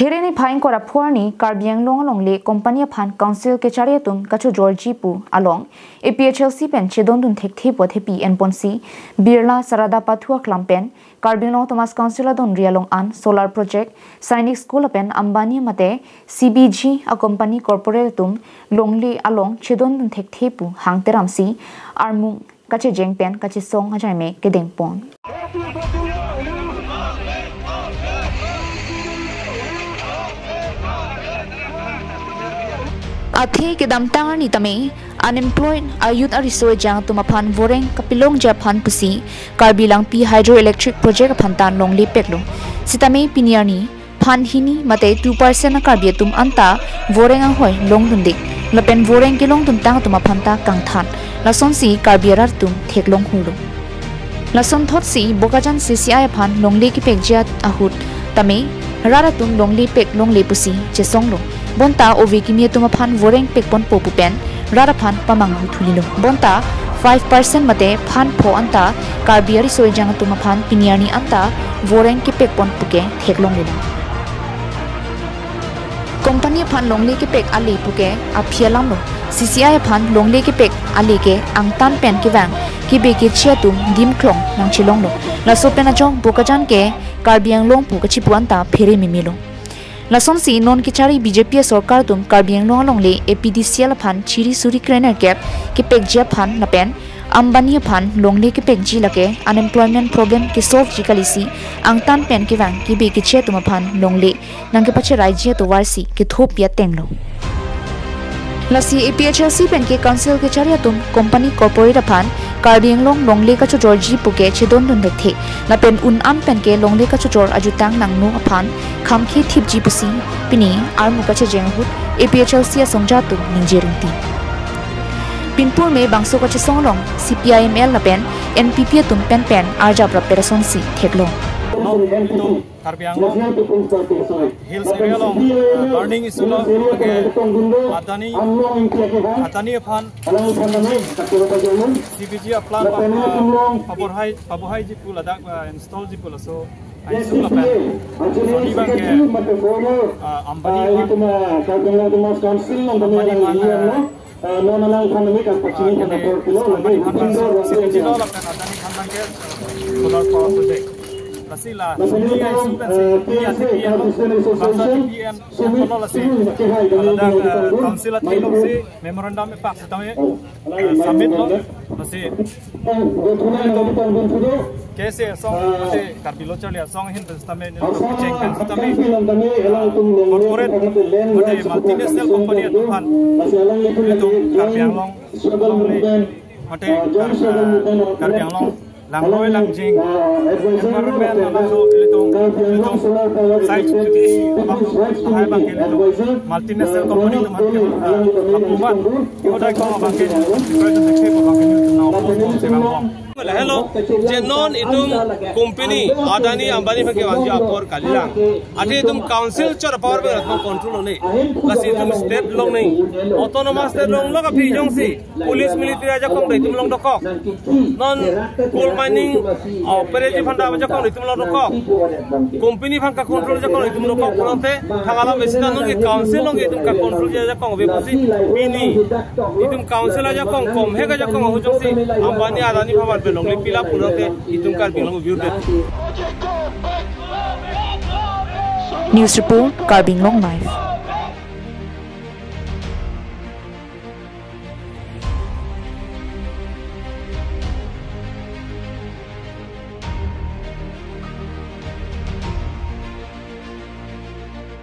Thereni phain kora phuani karbiang long le company phan council ke chari tum kachu Georgie pu along APHLC pen chedondun thekthe pothepi en ponsi birla sarada pathua klampen karbiang Thomas council adon rialong an solar project sainik school pen ambani mate CBG a company corporate tum longle along chedondun thekthe pu hangteramsi armung kache jengpen kache song hajaime kedeng pon Athi ke damtangan ni tame unemployed ayut arisoi jang tumaphan voreng kapilong japhan pusi karbilang pi hydroelectric project phantan longle peklo sitame piniarni phan hini mate 2% karbiatum anta voreng hoi longdundik lapen voreng ke longdun tang tumaphanta kangthan lason si karbiarar tum theklong hulu lason thot si bokajan CCI phan longle ki pekjat ahut tame raratum longle pek longle pusi chesonglo bonta ovi kimia tuma phan voreng pekpon popu pen rara phan pamang thulilo bonta 5% mate phan pho anta karbiari soijang tuma phan piniani anta voreng ki pekpon puke theklong lilo company phan longle ki pek ali puke aphialam lo CCI phan longle ki pek ali ke angtan pen ki wang ki be ki chiatum dim klong nang chilong lo la so pen ajong bokajan ke karbiang long pu ka chipuanta phere mimilo Lason si non kichari BJP sarkar tum karbiang long le APDCL phan chiri suri krener cap ki pekjia phan napen ambani phan longle ki pekji lake unemployment problem ki solve jikalisi angtan pen ki wang ki be ki che tum phan longle nang ke pache rajya to warsi ki thopia tenglo Lasi APHLC pen ke council ke chari tum company corporate phan karbiang longle ka Georgie puke chedondun thekthe lapen un am pen ke longle ka chor ajutang nangnu aphan khamkhi thipji pusi pini armu ka jenghut APHLC songja tu ningjeringti pinpur me bangso ka songlong CPIML lapen NPP tum pen arja preparation si theklo Karbiang hills area long learning is long atani aphan CBG plan paborhai ji pula dak install ji pula so ai sula pen so di bang ke ambani solar power project Rasila, ini ay sudah sih, bangsa TPM, kalau lasi, ada council atau sih, memorandum pak, setahun summit lo, lasi, कैसे song lasi, karpilo cari song hindu setahun ini, cengkan setahun corporate, mode multinational company itu kan, itu karbiang long, mode karbiang long. Langloi langjing environment langsung itu site jadi hai bangke itu multinational company itu hukuman kodai ko bangke itu dekhe bangke itu nau semang hello jenon itu company adani ambani bangke wanja apor kalilang ade itu council char power be control nei lasi itu state long nei autonomous state long lo ka phi jong si police military aja kong dei tum long dokok non coal mining operative fanda aja kong dei tum long dokok company fanga control aja kong dei tum dokok pronte thangala mesina non ke council long itu ka control aja kong be pusi pini itu council aja kong kom he aja kong hu jong si ambani adani power be long le pila purate itu kar bilong view de News report Karbing Long Live